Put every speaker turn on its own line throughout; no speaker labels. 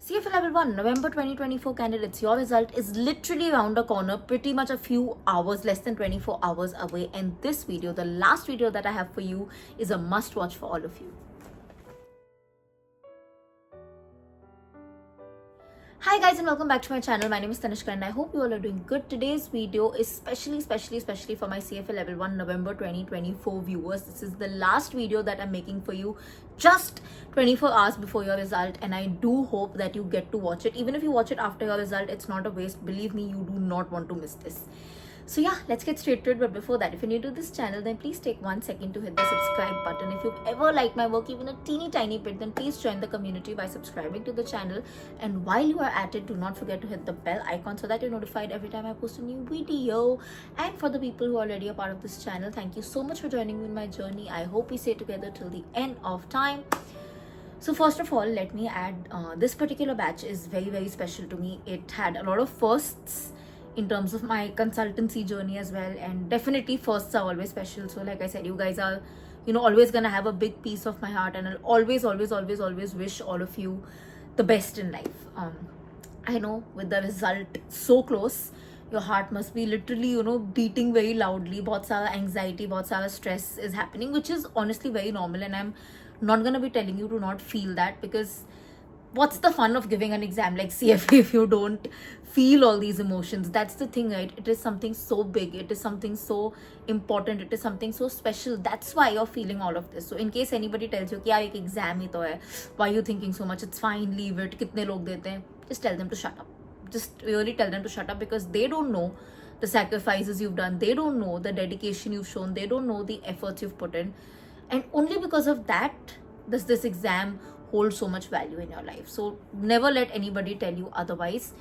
CFA Level 1, November 2024 candidates, your result is literally around the corner, pretty much a few hours, less than 24 hours away. And this video, the last video that I have for you, is a must watch for all of you. Hi guys and welcome back to my channel. My name is Tanishka and I hope you all are doing good. Today's video is especially for my CFA Level 1 November 2024 viewers. This is the last video that I'm making for you just 24 hours before your result, and I do hope that you get to watch it. Even if you watch it after your result, it's not a waste. Believe me, you do not want to miss this. So yeah, let's get straight to it. But before that, if you're new to this channel, then please take 1 second to hit the subscribe button. If you've ever liked my work even a teeny tiny bit, then please join the community by subscribing to the channel. And while you are at it, do not forget to hit the bell icon so that you're notified every time I post a new video. And for the people who are already a part of this channel, thank you so much for joining me in my journey. I hope we stay together till the end of time. So first of all, let me add, this particular batch is very special to me. It had a lot of firsts in terms of my consultancy journey as well, and definitely firsts are always special. So like I said, you guys are always gonna have a big piece of my heart, and I'll always wish all of you the best in life. I know with the result so close, your heart must be literally beating very loudly. बहुत सारा anxiety, बहुत सारा stress is happening, which is honestly very normal, and I'm not gonna be telling you to not feel that, because what's the fun of giving an exam like CFA if you don't feel all these emotions? That's the thing, right? It is something so big, it is something so important, it is something so special. That's why you're feeling all of this. So in case anybody tells you कि यार एक exam ही तो है, why are you thinking so much, it's fine, leave it, कितने लोग देते हैं, just tell them to shut up. Just really tell them to shut up, because they don't know the sacrifices you've done, they don't know the dedication you've shown, they don't know the efforts you've put in, and only because of that does this exam hold so much value in your life. So never let anybody tell you otherwise.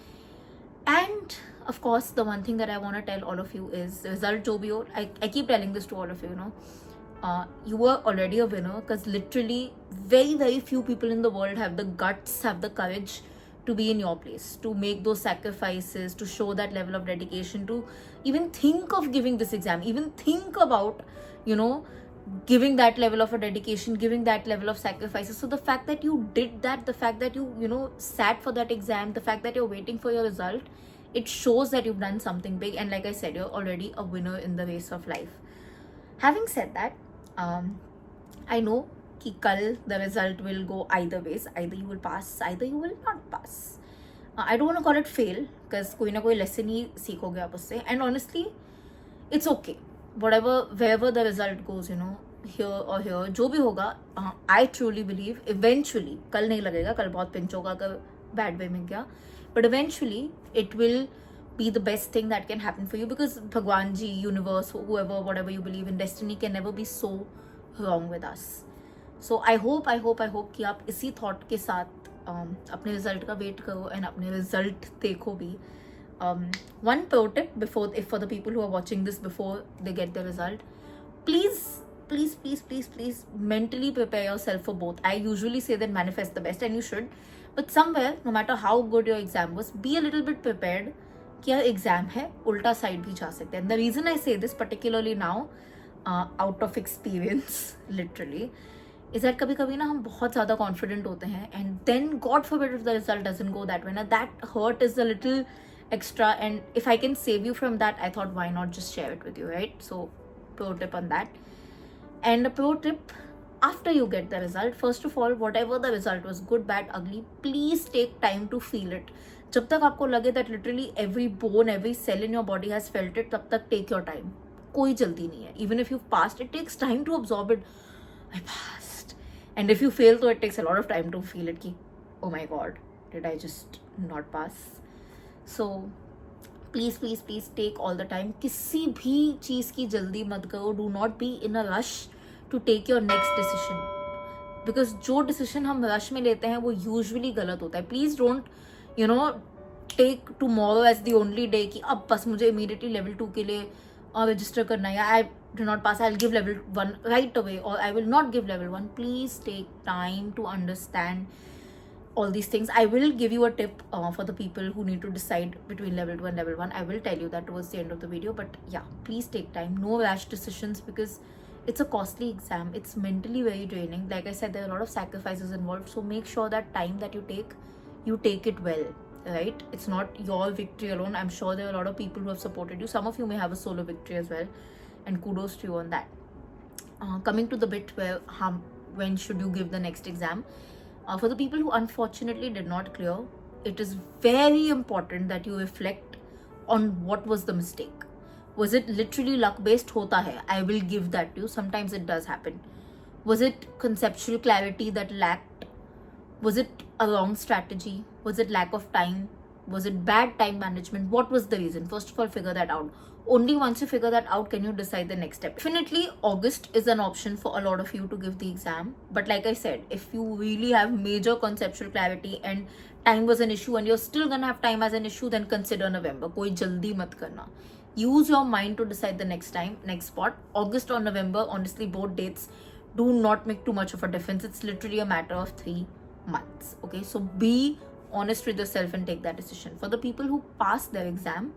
And of course, the one thing that I want to tell all of you is result jo bhi ho, I keep telling this to all of you, you were already a winner, because literally very few people in the world have the guts, have the courage to be in your place, to make those sacrifices, to show that level of dedication, to even think of giving this exam, even think about giving that level of a dedication, giving that level of sacrifices. So the fact that you did that, the fact that you sat for that exam, the fact that you're waiting for your result, it shows that you've done something big. And like I said, you're already a winner in the race of life. Having said that, I know कि कल the result will go either ways. Either you will pass, either you will not pass. I don't want to call it fail, because कोई ना कोई lesson ही सीखोगे आप उससे. And honestly, it's okay. Wherever the result goes, here or here, जो भी होगा, I truly believe eventually, कल नहीं लगेगा, कल बहुत पिंच होगा अगर bad way में गया, but eventually it will be the best thing that can happen for you, because Bhagwan ji, universe, whoever, whatever you believe in, destiny can never be so wrong with us. So I hope कि आप इसी thought के साथ अपने result का wait करो and अपने result देखो भी. One pro tip for the people who are watching this before they get the result, please mentally prepare yourself for both. I usually say that manifest the best, and you should, but somewhere, no matter how good your exam was, be a little bit prepared कि यार exam है, उल्टा side भी जा सकते हैं. And the reason I say this particularly now, out of experience literally, is that कभी-कभी ना हम बहुत ज़्यादा confident होते हैं, and then God forbid if the result doesn't go that way, now that hurt is a little extra, and if I can save you from that, I thought why not just share it with you, right? So pro tip on that. And a pro tip, after you get the result, first of all, whatever the result was, good, bad, ugly, please take time to feel it. जब तक आपको लगे that literally every bone, every cell in your body has felt it, तब तक take your time. कोई जल्दी नहीं है. Even if you've passed, it takes time to absorb it. I passed. And if you fail, so it takes a lot of time to feel it कि oh my god, did I just not pass? So please take all the time. किसी भी चीज़ की जल्दी मत करो. Do not be in a rush to take your next decision, because जो decision हम rush में लेते हैं वो usually गलत होता है. Please don't take tomorrow as the only day कि अब बस मुझे immediately level 2 के लिए register करना है, I do not pass, I'll give level 1 right away, or I will not give level 1. Please take time to understand all these things. I will give you a tip for the people who need to decide between level 2 and level 1. I will tell you that towards the end of the video, but yeah, please take time. No rash decisions, because it's a costly exam. It's mentally very draining. Like I said, there are a lot of sacrifices involved. So make sure that time that you take, you take it well, right? It's not your victory alone. I'm sure there are a lot of people who have supported you. Some of you may have a solo victory as well, and kudos to you on that. Coming to the bit where when should you give the next exam, for the people who unfortunately did not clear, it is very important that you reflect on what was the mistake. Was it literally luck based? Hota hai, I will give that to you. Sometimes it does happen. Was it conceptual clarity that lacked? Was it a wrong strategy? Was it lack of time? Was it bad time management? What was the reason? First of all, figure that out. Only once you figure that out can you decide the next step. Definitely, August is an option for a lot of you to give the exam. But like I said, if you really have major conceptual clarity and time was an issue and you're still gonna have time as an issue, then consider November. Koi jaldi mat karna. Use your mind to decide the next time, next spot. August or November, honestly, both dates do not make too much of a difference. It's literally a matter of 3 months. Okay, so be honest with yourself and take that decision. For the people who pass their exam,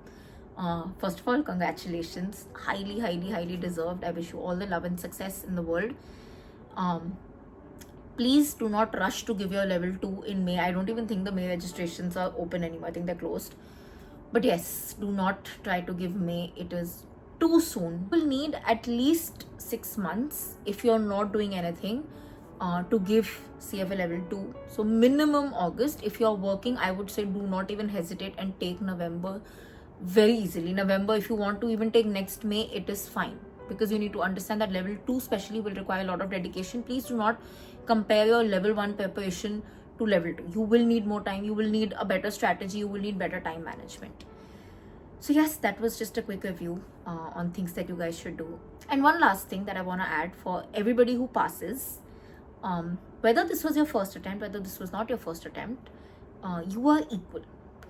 first of all, congratulations. Highly, highly, highly deserved. I wish you all the love and success in the world. Please do not rush to give your level 2 in May. I don't even think the May registrations are open anymore. I think they're closed. But yes, do not try to give May. It is too soon. You will need at least 6 months if you're not doing anything to give CFA level 2. So minimum August. If you're working, I would say do not even hesitate and take November very easily. November, if you want to even take next May, it is fine, because you need to understand that level 2 especially will require a lot of dedication. Please do not compare your level 1 preparation to level 2. You will need more time. You will need a better strategy. You will need better time management. So yes, that was just a quick review on things that you guys should do. And one last thing that I want to add for everybody who passes, whether this was your first attempt, whether this was not your first attempt, you are equal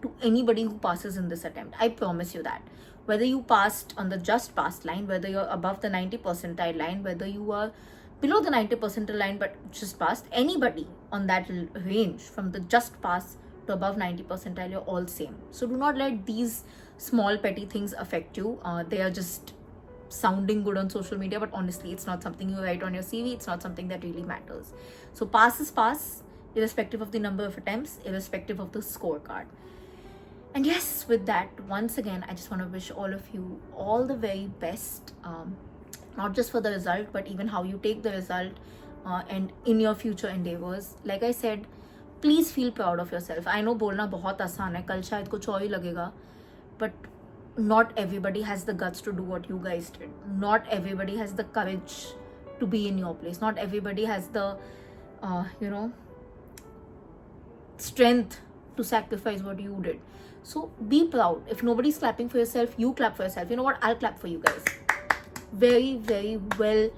to anybody who passes in this attempt. I promise you that. Whether you passed on the just pass line, whether you're above the 90 percentile line, whether you are below the 90 percentile line but just passed, anybody on that range from the just pass to above 90 percentile, you're all same. So do not let these small petty things affect you. They are just sounding good on social media, but honestly, it's not something you write on your CV. It's not something that really matters. So pass is pass, irrespective of the number of attempts, irrespective of the scorecard. And yes, with that, once again, I just want to wish all of you all the very best, not just for the result, but even how you take the result and in your future endeavors. Like I said, please feel proud of yourself. I know बोलना बहुत आसान है, कल शायद कुछ और ही लगेगा, but not everybody has the guts to do what you guys did. Not everybody has the courage to be in your place. Not everybody has the, strength to sacrifice what you did. So be proud. If nobody's clapping for yourself, you clap for yourself. You know what? I'll clap for you guys. Very, very well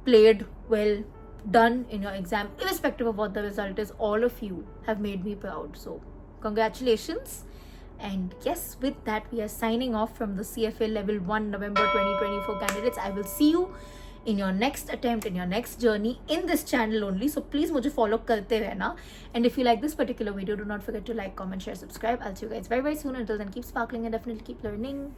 played, well done in your exam. Irrespective of what the result is, all of you have made me proud. So congratulations. And yes, with that, we are signing off from the CFA Level 1 November 2024 candidates. I will see you in your next attempt, in your next journey, in this channel only. So please mujhe follow karte rehna. And if you like this particular video, do not forget to like, comment, share, subscribe. I'll see you guys very, very soon. Until then, keep sparkling and definitely keep learning.